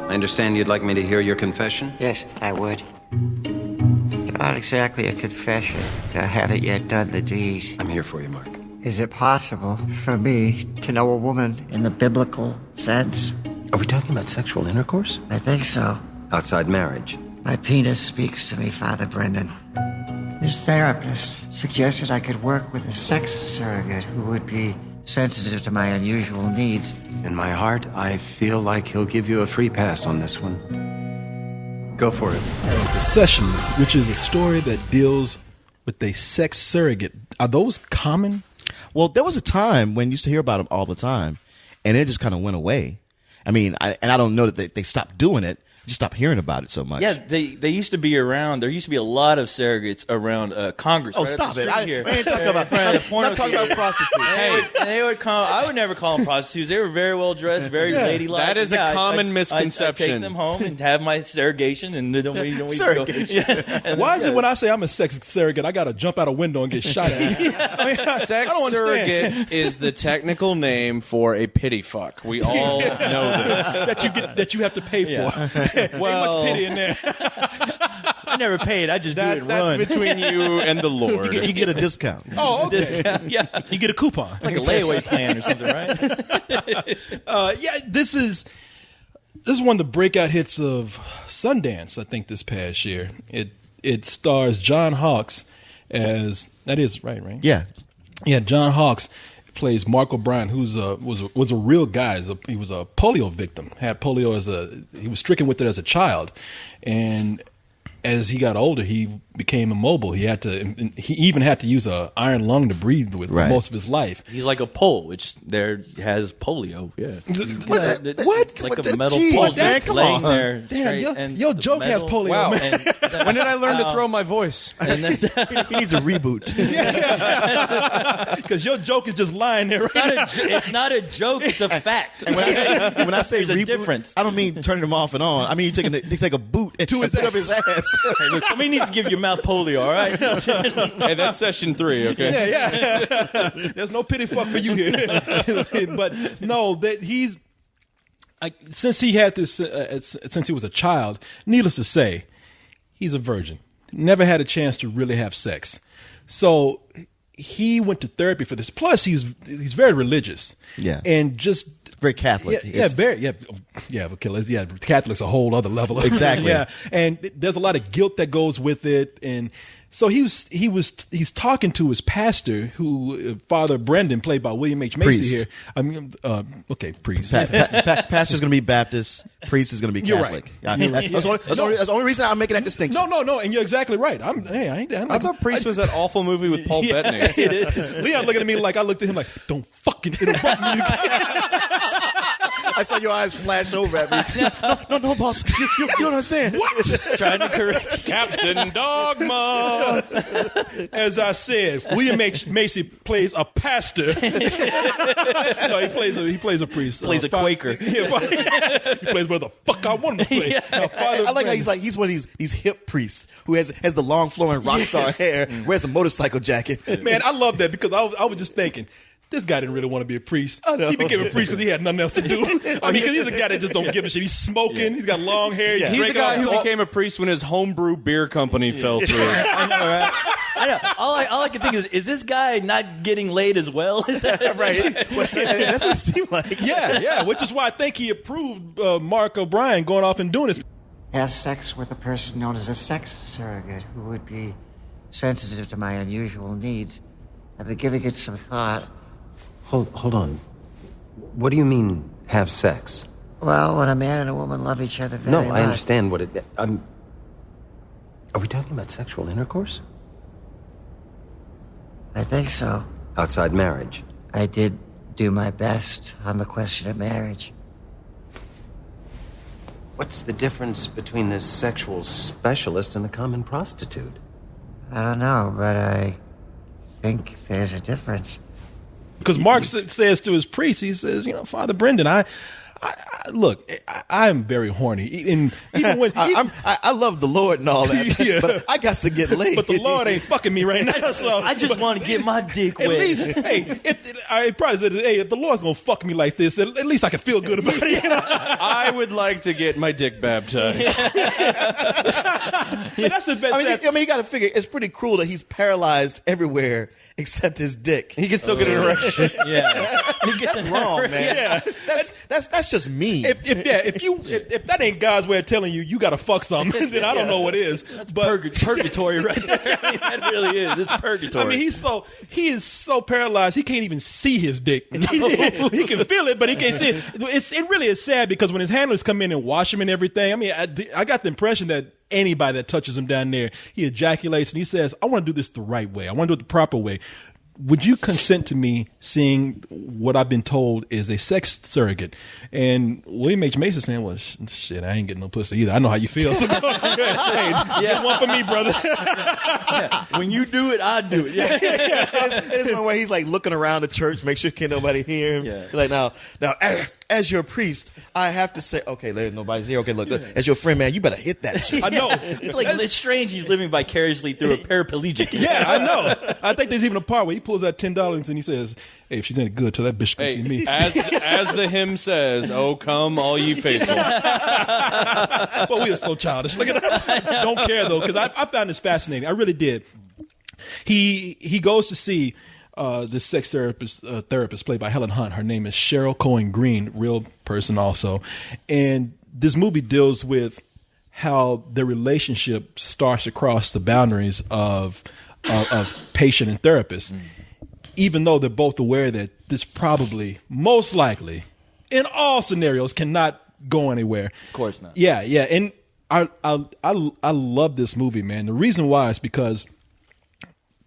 I understand you'd like me to hear your confession? Yes, I would. Not exactly a confession. I haven't yet done the deed. I'm here for you, Mark. Is it possible for me to know a woman in the biblical sense? Are we talking about sexual intercourse? I think so. Outside marriage? My penis speaks to me, Father Brendan. This therapist suggested I could work with a sex surrogate who would be sensitive to my unusual needs. In my heart, I feel like he'll give you a free pass on this one. Go for it. The Sessions, which is a story that deals with a sex surrogate. Are those common? Well, there was a time when you used to hear about them all the time, and it just kind of went away. I mean, I don't know that they stopped doing it. Just stopped hearing about it so much. Yeah, they used to be around. There used to be a lot of surrogates around Congress. Oh, right stop it! I ain't talking about not talking about prostitutes. Hey, they would come. I would never call them prostitutes. They were very well dressed, very ladylike. That is a common misconception. I'd take them home and have my surrogation, and then we Surrogation. go. Yeah. Why is it when I say I'm a sex surrogate, I got to jump out a window and get shot at? Sex don't understand. surrogate is the technical name for a pity fuck. We all know this. that you have to pay for. Well, Ain't much pity in there. I never paid. I just do it and that's run. between you and the Lord. You get a discount. Oh, okay. Discount, yeah, You get a coupon. like a layaway plan or something, right? This is one of the breakout hits of Sundance, I think, this past year. It stars John Hawkes as that is right? Yeah. Yeah, John Hawkes plays Mark O'Brien, who's was a real guy. He was a polio victim. Had polio he was stricken with it as a child, and as he got older, he became immobile. He even had to use a iron lung to breathe with for most of his life. He's like a pole, which there has polio. Yeah, What? Like What a the- metal geez, pole, man, just come laying on. there. Damn, straight, and your the joke has metal- polio. Wow. Man. When did I learn to throw my voice? And then, He needs a reboot. Because your joke is just lying there right now. it's not a joke; it's a fact. And when I say There's a reboot, difference. I don't mean turning him off and on. I mean they take a boot and To his put up his ass. Hey, look, somebody needs to give your mouth polio. All right. Hey, that's session 3, okay? Yeah. There's no pity fuck for you here. But no, that since he had this, since he was a child, needless to say, he's a virgin. Never had a chance to really have sex. So he went to therapy for this. Plus, he's very religious. Yeah. And just Very Catholic. Catholic's a whole other level. Exactly. Yeah, and there's a lot of guilt that goes with it, and so he's talking to his pastor, who Father Brendan, played by William H. Macy Priest. here. I mean, okay, priest. Pastor's going to be Baptist. Priest is going to be You're Catholic. right. Yeah, that's the only reason I'm making that distinction. No, and you're exactly right. I thought Priest was that awful movie with Paul Bettany. It is. Leon looking at me like I looked at him like, don't fucking interrupt me. I saw your eyes flash over at me. No, boss. You don't understand. What? Trying to correct you. Captain Dogma. As I said, William H. Macy plays a pastor. No, he plays a priest. Plays a Quaker. He plays where the fuck I want him to play. I like how he's one of these hip priests who has the long flowing rock star hair, wears a motorcycle jacket. Man, I love that because I was just thinking, this guy didn't really want to be a priest. I know. He became a priest because he had nothing else to do. I mean, because he's a guy that just don't give a shit. He's smoking. He's got long hair. Yeah. He's the drinking guy all- who became a priest when his homebrew beer company fell through. I know, right? I know. All I can think is this guy not getting laid as well? Is that Right. Well, that's what it seemed like. Yeah, which is why I think he approved Mark O'Brien going off and doing this. Have sex with a person known as a sex surrogate who would be sensitive to my unusual needs. I've been giving it some thought. Hold on. What do you mean, have sex? Well, when a man and a woman love each other very much. No, I understand what it... Are we talking about sexual intercourse? I think so. Outside marriage? I did do my best on the question of marriage. What's the difference between this sexual specialist and a common prostitute? I don't know, but I think there's a difference. Because Mark says to his priest, he says, Father Brendan, I Look, I'm very horny, and even when I love the Lord and all that, Yeah. but I got to get laid. but the Lord ain't fucking me right now. So I just want to get my dick At wet. least, hey, I probably said, hey, if the Lord's gonna fuck me like this, at least I can feel good about it. You know? I would like to get my dick baptized. But that's the best. I mean, you got to figure it's pretty cruel that he's paralyzed everywhere except his dick. He can still get an erection. Yeah. That's wrong, man. Yeah. That's just mean. if that ain't God's way of telling you got to fuck something, then I don't know what is. But Purgatory right there. I mean, that really is. It's purgatory. I mean, he is so paralyzed he can't even see his dick. He can feel it, but he can't see it. It really is sad because when his handlers come in and wash him and everything, I mean, I got the impression that anybody that touches him down there, he ejaculates and he says, "I want to do this the right way. I want to do it the proper way. Would you consent to me seeing what I've been told is a sex surrogate?" And William H. Mason saying, "Well, shit, I ain't getting no pussy either. I know how you feel. So hey, get one for me, brother." when you do it, I do it. Yeah. It is one where he's like looking around the church, make sure can't nobody hear him. Yeah. He's like, now, as your priest, I have to say, okay, nobody's here. Okay, look, as your friend, man, you better hit that shit. I know. It's like it's strange he's living vicariously through a paraplegic. Yeah, I know. I think there's even a part where he pulls out $10 and he says, "Hey, if she's any good, tell that bitch to come see me." As the hymn says, "Oh, come, all ye faithful." Well, we are so childish. Look at that. Don't care though, because I found this fascinating. I really did. He goes to see this sex therapist played by Helen Hunt. Her name is Cheryl Cohen Green, real person also. And this movie deals with how their relationship starts across the boundaries of patient and therapist. Even though they're both aware that this probably, most likely, in all scenarios, cannot go anywhere. Of course not. Yeah, yeah. And I love this movie, man. The reason why is because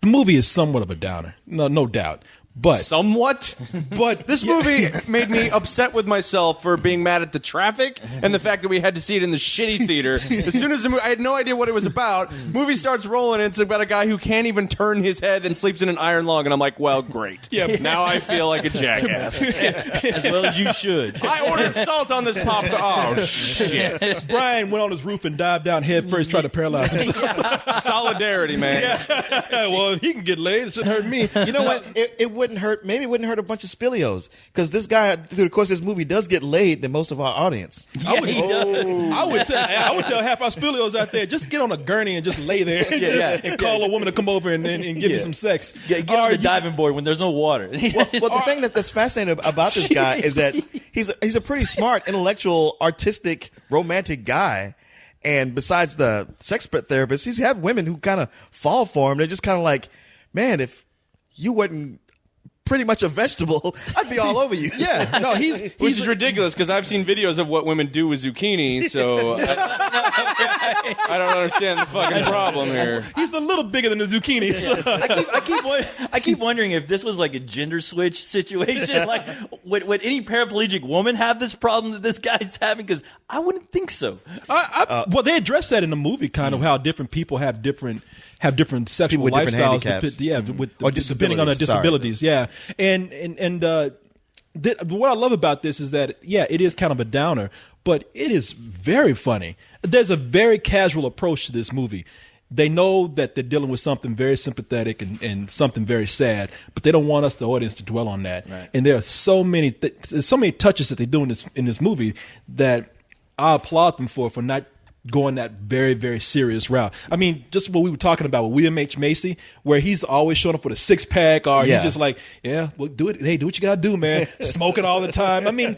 the movie is somewhat of a downer. No doubt. But Somewhat. but This movie made me upset with myself for being mad at the traffic and the fact that we had to see it in the shitty theater. As soon as I had no idea what it was about, movie starts rolling and it's about a guy who can't even turn his head and sleeps in an iron lung, and I'm like, well, great. Yeah. Now I feel like a jackass. As well as you should. I ordered salt on this popcorn. Oh, shit. Brian went on his roof and dived down head first, trying to paralyze himself. Solidarity, man. Well, if he can get laid, it shouldn't hurt me. You know what? It wouldn't hurt. Maybe it wouldn't hurt a bunch of Spilios, because this guy, through the course of this movie, does get laid than most of our audience. Yeah, he does. I would tell half our Spilios out there, just get on a gurney and just lay there and call a woman to come over and give you some sex. Get on the diving board when there's no water. Well, the thing that's fascinating about this guy is that he's a pretty smart, intellectual, artistic, romantic guy. And besides the sex therapist, he's had women who kind of fall for him. They're just kind of like, man, if you wasn't pretty much a vegetable, I'd be all over you. Yeah, no, Which is ridiculous because I've seen videos of what women do with zucchini, so I don't understand the fucking problem here. he's a little bigger than the zucchini. So. I keep wondering if this was like a gender switch situation. Like, would any paraplegic woman have this problem that this guy's having? Because I wouldn't think so. Well, they address that in the movie, kind of how different people have different sexual People with different lifestyles. handicaps. Or depending on their disabilities. Sorry. Yeah, what I love about this is that it is kind of a downer, but it is very funny. There's a very casual approach to this movie. They know that they're dealing with something very sympathetic and something very sad, but they don't want us, the audience, to dwell on that. Right. And there are so many touches that they do in this movie that I applaud them for not going that very, very serious route. I mean, just what we were talking about with William H. Macy, where he's always showing up with a six-pack, or he's just like, well, do it. Hey, do what you got to do, man. Smoking all the time. I mean,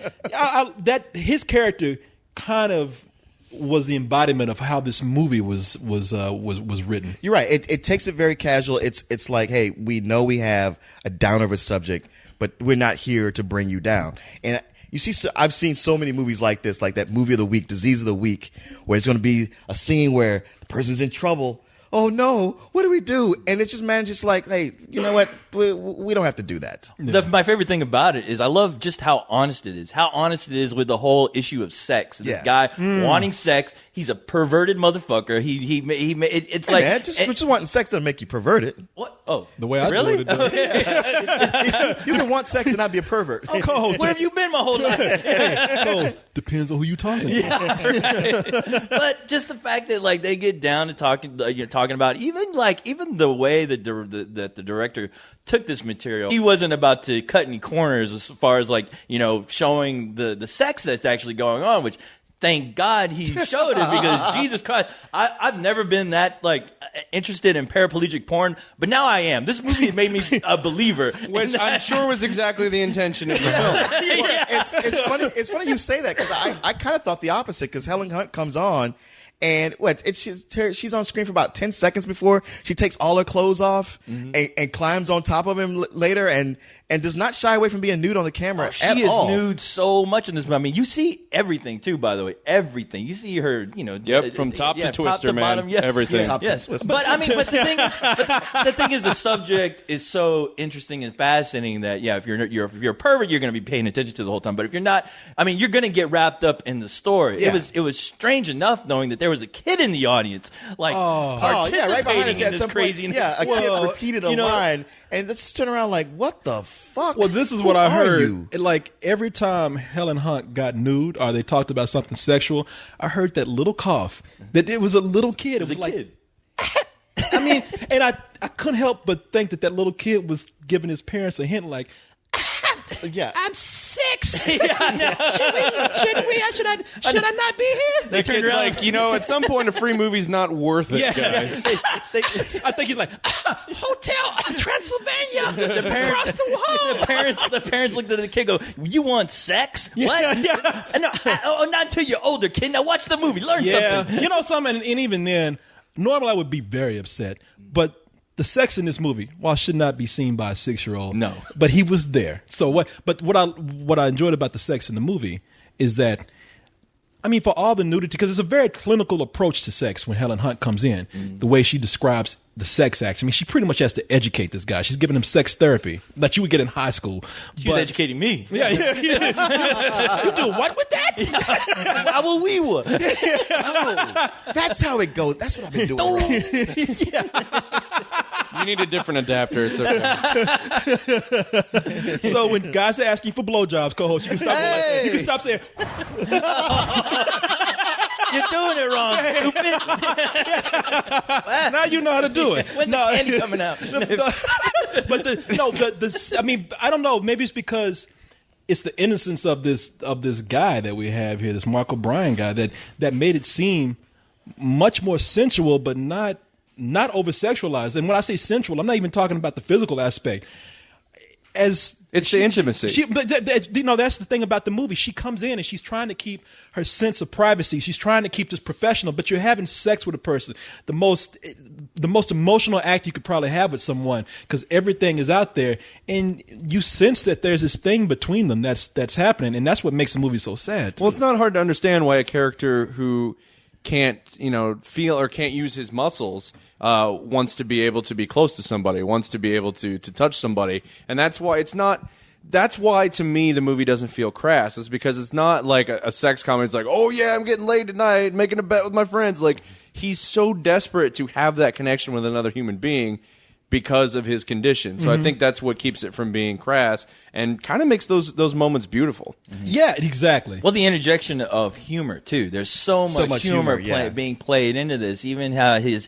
that his character kind of was the embodiment of how this movie was written. You're right. It takes it very casual. It's like, hey, we know we have a downer of a subject, but we're not here to bring you down. And you see, I've seen so many movies like this, like that movie of the week, Disease of the Week, where it's going to be a scene where the person's in trouble. Oh no, what do we do? And it just manages like, hey, you know what? we don't have to do that. My favorite thing about it is I love just how honest it is. How honest it is with the whole issue of sex. This guy wanting sex. He's a perverted motherfucker. It's Hey, like man, just wanting sex doesn't make you perverted. what? Oh, The way I really? do it. You can want sex and not be a pervert. Coles, Where have you been my whole life? Coles, depends on who you talking to. But just the fact that like they get down to talking about even the way that the director took this material, he wasn't about to cut any corners as far as like showing the sex that's actually going on, which. Thank God he showed it because Jesus Christ, I've never been that like interested in paraplegic porn, but now I am. This movie has made me a believer, Which I'm sure was exactly the intention of the film. It's funny you say that because I kind of thought the opposite because Helen Hunt comes on and she's on screen for about 10 seconds before she takes all her clothes off and climbs on top of him later and does not shy away from being nude on the camera at all. She is nude so much in this movie. I mean, you see everything too, by the way. Everything. You see her, From top to twister, man. bottom, yes. Everything. Top to Yes. twister. But I mean, but the thing is the subject is so interesting and fascinating that if you're a pervert, you're going to be paying attention to the whole time. But if you're not, I mean, you're going to get wrapped up in the story. Yeah. It was strange enough knowing that there was a kid in the audience, like participating right behind us in at this some craziness. point. Yeah, a Well, kid repeated a line and just turn around like, what the fuck? Well, this is Who what I are heard. you? Like every time Helen Hunt got nude or they talked about something sexual, I heard that little cough. That it was a little kid. It was The like, kid. I mean, and I couldn't help but think that little kid was giving his parents a hint, like, Yeah. I'm 6. Should we? Should I not be here? They turned around. Like, at some point, a free movie's not worth it, guys. I think he's like, Hotel Transylvania. Across the wall. The parents looked at the kid, go, "You want sex? What? No, not until you're older, kid. Now watch the movie, learn something." You know something, and even then, normally I would be very upset, but the sex in this movie, while should not be seen by a 6-year-old, No. but he was there. So what? But what I enjoyed about the sex in the movie is that, I mean, for all the nudity, because it's a very clinical approach to sex when Helen Hunt comes in, the way she describes the sex act. I mean, she pretty much has to educate this guy. She's giving him sex therapy that you would get in high school. She was educating me. Yeah. You do what with that? I will we were. That's how it goes. That's what I've been doing. You need a different adapter. It's okay. So when guys are asking for blowjobs, co-host, you can stop saying, You're doing it wrong, stupid. now you know how to do it. When's the candy coming out? I mean, I don't know. Maybe it's because it's the innocence of this guy that we have here, this Mark O'Brien guy, that made it seem much more sensual, but not over sexualized. And when I say sensual, I'm not even talking about the physical aspect. It's the intimacy. But that's the thing about the movie. She comes in and she's trying to keep her sense of privacy. She's trying to keep this professional, but you're having sex with a person. The most emotional act you could probably have with someone, because everything is out there, and you sense that there's this thing between them that's happening, and that's what makes the movie so sad. Well, it's not hard to understand why a character who can't, feel or can't use his muscles wants to be able to be close to somebody, wants to be able to touch somebody. And that's why to me the movie doesn't feel crass. It's because it's not like a sex comedy. It's like, oh yeah, I'm getting laid tonight, making a bet with my friends. Like, he's so desperate to have that connection with another human being because of his condition. So I think that's what keeps it from being crass and kind of makes those moments beautiful. Yeah, exactly. Well, the interjection of humor too. There's so much humor being played into this. Even how he's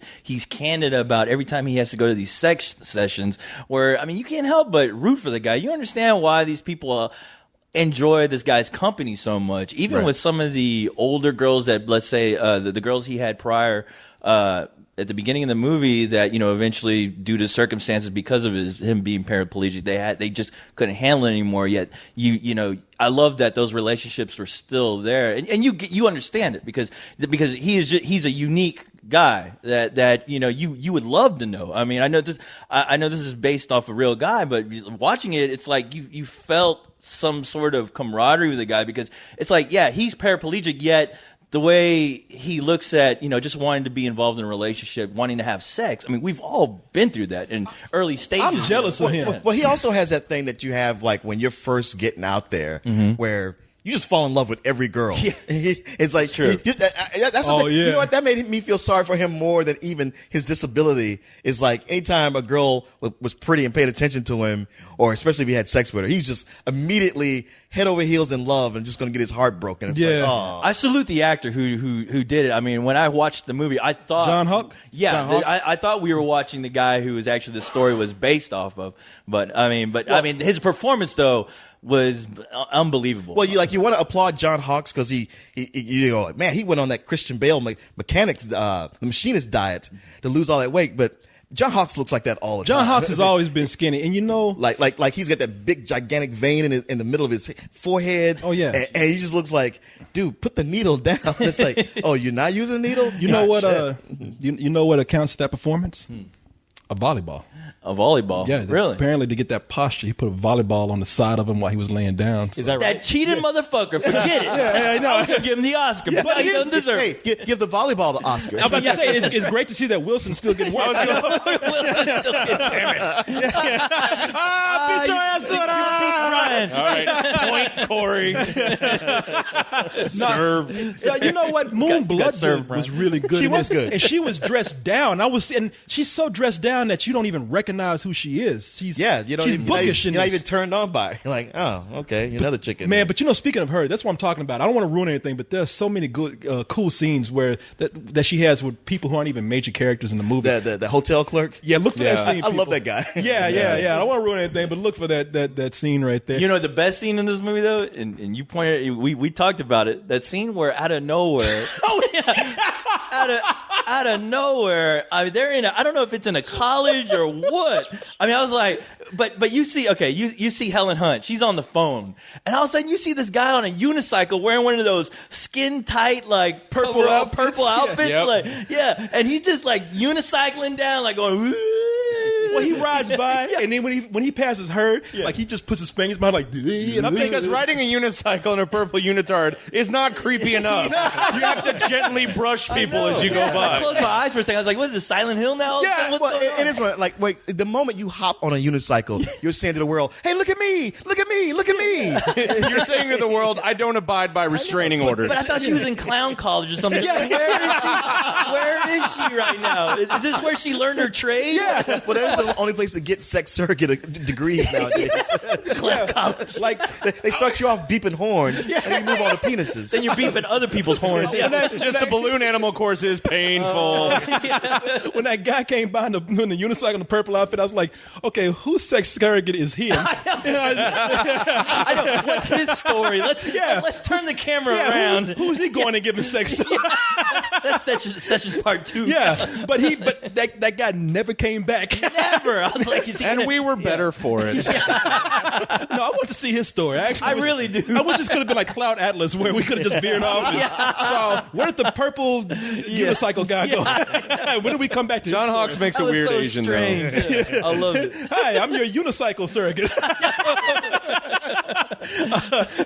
candid about every time he has to go to these sex sessions, where I mean, you can't help but root for the guy. You understand why these people enjoy this guy's company so much, even with some of the older girls that, let's say, the girls he had prior. At the beginning of the movie, that eventually, due to circumstances, because of him being paraplegic, they just couldn't handle it anymore. Yet I love that those relationships were still there, and you understand it because he's a unique guy that you would love to know. I mean, I know this is based off a real guy, but watching it, it's like you felt some sort of camaraderie with the guy, because it's like, yeah, he's paraplegic, yet the way he looks at, just wanting to be involved in a relationship, wanting to have sex. I mean, we've all been through that in early stages. I'm jealous of him. Well, he also has that thing that you have, like, when you're first getting out there, where you just fall in love with every girl. Yeah. It's like, true. That's the thing. Yeah. You know what? That made me feel sorry for him more than even his disability. Is like, anytime a girl was pretty and paid attention to him, or especially if he had sex with her, he's just immediately head over heels in love and just going to get his heart broken. It's like, oh. I salute the actor who did it. I mean, when I watched the movie, I thought John Hawk? Yeah, John Hawkes? I thought we were watching the guy who was actually the story was based off of. But I mean, his performance though was unbelievable. Well, you want to applaud John Hawkes because he like, man, he went on that Christian Bale mechanics, the machinist diet to lose all that weight, but John Hawkes looks like that all the time. John Hawkes has always been skinny, and like he's got that big gigantic vein in the middle of his forehead. Oh, yeah. and he just looks like, dude, put the needle down. It's like, oh, you're not using a needle? you know what? You know what accounts for that performance? A volleyball. A volleyball. Yeah, really. Apparently, to get that posture, he put a volleyball on the side of him while he was laying down. Is that right? That cheating motherfucker. Forget it. Yeah, I know. I was gonna give him the Oscar, but he doesn't deserve it. Hey, give the volleyball the Oscar. I'm about to say it's great to see that Wilson's still getting work. Damn it. Beat your ass to it. Ryan. All right, point, Corey. Serve. You know what? Moon served, Bloodgood was really good. She in was this. good. And she was dressed down. And she's so dressed down that you don't even recognize who she is. She's She's bookish in you're not this. even turned on by it. You're like, oh, okay, another chicken. Man, but speaking of her, that's what I'm talking about. I don't want to ruin anything, but there's so many good, cool scenes where that she has with people who aren't even major characters in the movie. the hotel clerk. Yeah, look for that scene. I love people. that guy. Yeah. I don't want to ruin anything, but look for that scene right there. You know the best scene in this movie though, and you pointed, we talked about it. That scene where out of nowhere, out of nowhere, I mean, they're in I don't know if it's in a college or what. I mean, I was like, but you see, okay, you see Helen Hunt, she's on the phone, and all of a sudden you see this guy on a unicycle wearing one of those skin tight like purple outfits, Yeah. and he's just like unicycling down, like going. Well, he rides by, and then when he passes her, like he just puts his fingers behind, like. And I'm thinking, Because riding a unicycle in a purple unitard is not creepy enough. You have to gently brush people as you go I by. closed my eyes for a second. I was like, "What is this, Silent Hill now?" Yeah, What's Well, going on? it is like wait, the moment you hop on a unicycle, you're saying to the world, "Hey, look at me! Look at me! Look at me!" You're saying to the world, I don't abide by restraining orders. But I thought she was in clown college or something. Where is she right now? Is this where she learned her trade? Well, that's the only place to get sex surrogate degrees nowadays. Clown college. like They start you off beeping horns, and then you move on to penises. Then you're beeping other people's horns. Yeah. Just the balloon animal course is painful. when that guy came by in the unicycle in the purple outfit, I was like, okay, whose sex surrogate is him? I know. What's his story? Let's turn the camera around. Who's he going and giving sex to? That's Sessions Part 2. Yeah, but that guy never came back. Never. I was like, is he And gonna- we were better for it. No, I want to see his story. Actually, I really do. I wish this could have been like Cloud Atlas, where we could have just veered off. So where did the purple unicycle guy go? When did we come back to John his Hawks story? makes a That was weird so Asian strange. though. I loved it. Hi, I'm your unicycle surrogate.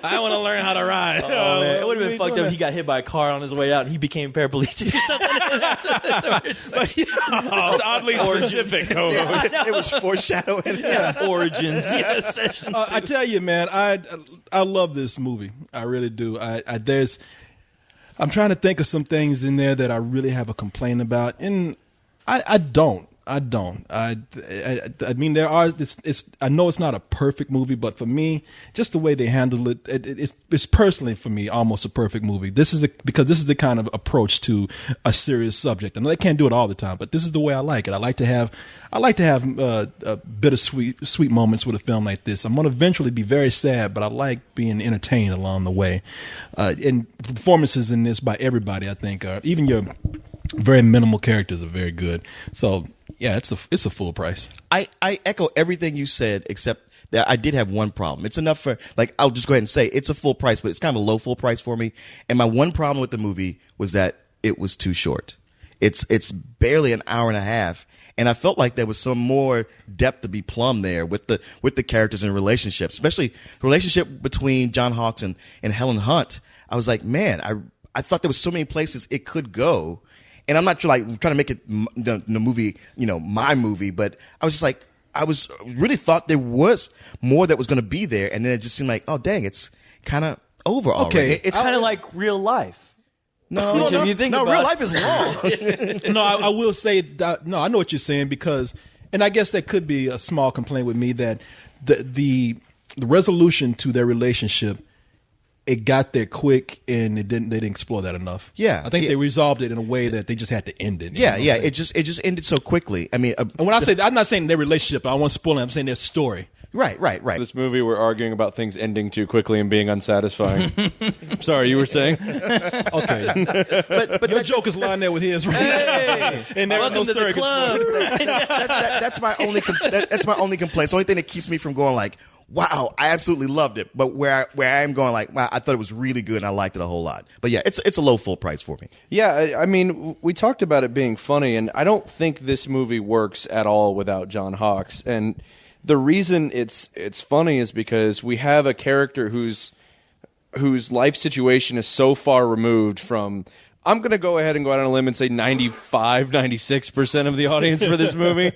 I want to learn how to ride. Oh, man. It would have been fucked up if he got hit by a car on his way out and he became paraplegic or something. It's oddly specific, co-host. It was foreshadowing. Origins. Yeah, Sessions. I tell you, man, I love this movie. I really do. I'm trying to think of some things in there that I really have a complaint about, and I don't. I mean, there are. I know it's not a perfect movie, but for me, just the way they handle it, it's personally for me almost a perfect movie. Because this is the kind of approach to a serious subject. I know they can't do it all the time, but this is the way I like it. I like to have bittersweet sweet moments with a film like this. I'm going to eventually be very sad, but I like being entertained along the way. And performances in this by everybody, I think, even your very minimal characters are very good. So. Yeah, it's a full price. I echo everything you said, except that I did have one problem. It's enough for, like, I'll just go ahead and say it's a full price, but it's kind of a low full price for me. And my one problem with the movie was that it was too short. It's barely an hour and a half. And I felt like there was some more depth to be plumbed there with the characters and relationships, especially the relationship between John Hawkes and Helen Hunt. I was like, man, I thought there was so many places it could go, and I'm not trying to make it the movie, my movie, but I was just like, I was really thought there was more that was going to be there, and then it just seemed like, oh dang, it's kind of over already. Okay, it's kind of like real life. No, you think no, about real life is long. No, I will say that. No, I know what you're saying because, and I guess that could be a small complaint with me that the resolution to their relationship, it got there quick and they didn't explore that enough. Yeah, I think they resolved it in a way that they just had to end it. Yeah, it just ended so quickly. I mean, and when I say, I'm not saying their relationship, I don't want to spoil it. I'm saying their story. Right. This movie, we're arguing about things ending too quickly and being unsatisfying. Sorry, you were saying? Okay. But your joke is lying there with his. Right? Hey, and there welcome no to the club. That's my only complaint. It's the only thing that keeps me from going like, wow, I absolutely loved it. But where I am going like, wow, I thought it was really good and I liked it a whole lot. But yeah, it's a low full price for me. Yeah, I mean, we talked about it being funny, and I don't think this movie works at all without John Hawkes. And the reason it's funny is because we have a character whose life situation is so far removed from. I'm going to go ahead and go out on a limb and say 96% of the audience for this movie.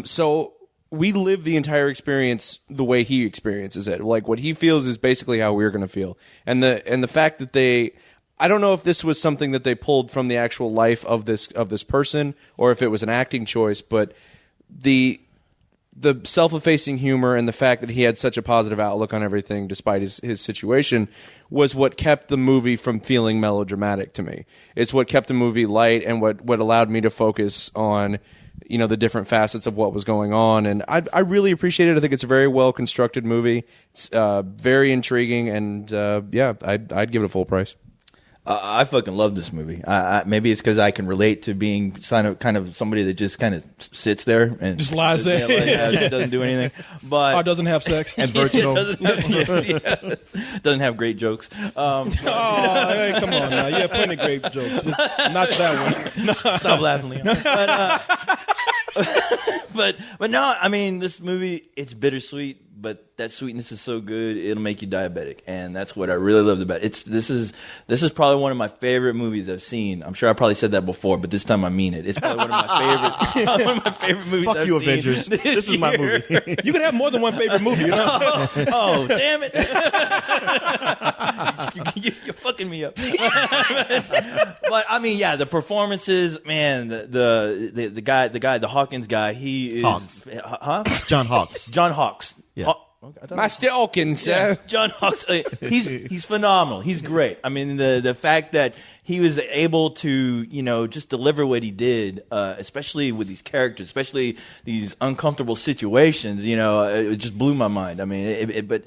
So we live the entire experience the way he experiences it. Like what he feels is basically how we're going to feel. And the fact that I don't know if this was something that they pulled from the actual life of this person or if it was an acting choice, but the self-effacing humor and the fact that he had such a positive outlook on everything despite his situation was what kept the movie from feeling melodramatic to me. It's what kept the movie light and what allowed me to focus on the different facets of what was going on. And I really appreciate it. I think it's a very well-constructed movie. It's very intriguing, and I'd give it a full price. I fucking love this movie. Maybe it's because I can relate to being kind of somebody that just kind of sits there and just lies there, doesn't do anything, but or doesn't have sex and versatile. Doesn't have great jokes. Hey, come on now, you have plenty of great jokes, just not that one. Stop laughing, Leon. But no, I mean this movie, it's bittersweet. But that sweetness is so good, it'll make you diabetic, and that's what I really loved about it. This is probably one of my favorite movies I've seen. I'm sure I probably said that before, but this time I mean it. It's probably one of my favorite movies. Fuck I've you, seen Avengers. This is my movie. You can have more than one favorite movie. You know? Oh, damn it! You're fucking me up. But I mean, yeah, the performances, man. The guy, the Hawkins guy, he is Hawks. Huh? John Hawkes. John Hawkes. Yeah. Master Hawkins, John Hawkes. He's phenomenal. He's great. I mean, the fact that he was able to, just deliver what he did, especially with these characters, especially these uncomfortable situations, it just blew my mind. I mean, but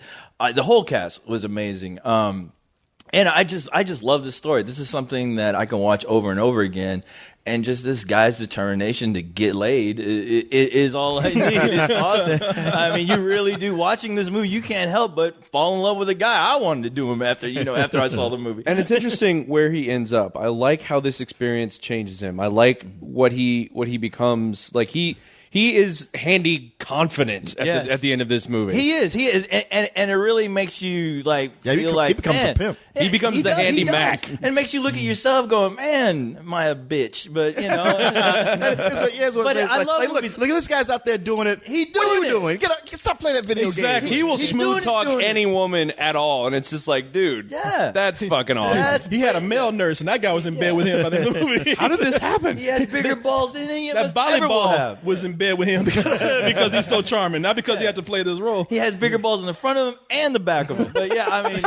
the whole cast was amazing. And I just love this story. This is something that I can watch over and over again. And just this guy's determination to get laid is all I need. It's awesome. I mean, you really do. Watching this movie, you can't help but fall in love with a guy. I wanted to do him after I saw the movie. And it's interesting where he ends up. I like how this experience changes him. I like what he becomes. Like he is handy confident at the end of this movie. He is, and it really makes you feel like he becomes a pimp. He becomes the handy Mac, and it makes you look at yourself, going, "Man, am I a bitch?" But but I love movies. Look at this guy's out there doing it. What are you doing? Stop playing that video game. He will smooth talk any woman at all, and it's just like, dude, that's fucking awesome. He had a male nurse, and that guy was in bed with him by the end of the movie. How did this happen? He has bigger balls than any of that us ever will have. was in bed with him because he's so charming, not because he had to play this role. He has bigger balls in the front of him and the back of him. But yeah, I mean,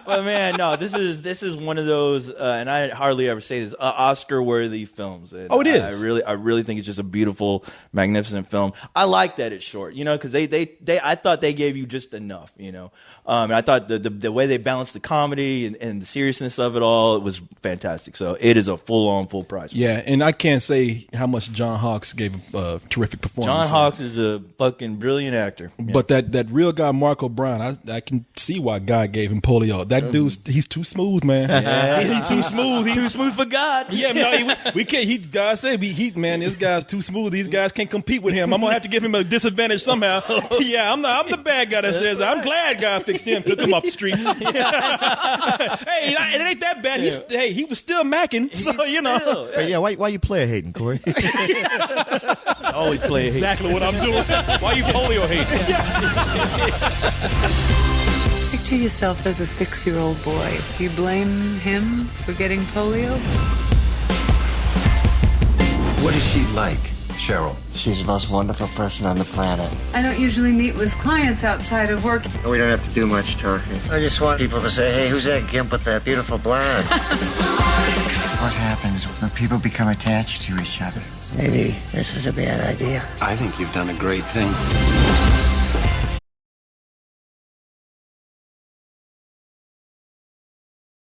but man, no, this is one of those, and I hardly ever say this, Oscar-worthy films. And it is. I really think it's just a beautiful, magnificent film. I like that it's short, because I thought they gave you just enough, and I thought the way they balanced the comedy and the seriousness of it all, it was fantastic. So it is a full price. Yeah, and I can't say say how much John Hawkes gave a terrific performance. John Hawkes is a fucking brilliant actor. Yeah. But that real guy, Marco Brown, I can see why God gave him polio. That dude's, he's too smooth, man. Yeah. He's too smooth. Too smooth for God. Yeah, no, we can't. God said, man, this guy's too smooth. These guys can't compete with him. I'm gonna have to give him a disadvantage somehow. Yeah, I'm the bad guy that says, I'm glad God fixed him, took him off the street. Hey, it ain't that bad. He was still macking, so you know. Hey, yeah, why you player hating, Corey? Always play exactly what I'm doing. Why you polio hating? Picture yourself as a 6-year-old boy. Do you blame him for getting polio? What is she like, Cheryl? She's the most wonderful person on the planet. I don't usually meet with clients outside of work. We don't have to do much talking. I just want people to say, hey, who's that gimp with that beautiful blonde? What happens when people become attached to each other? Maybe this is a bad idea. I think you've done a great thing.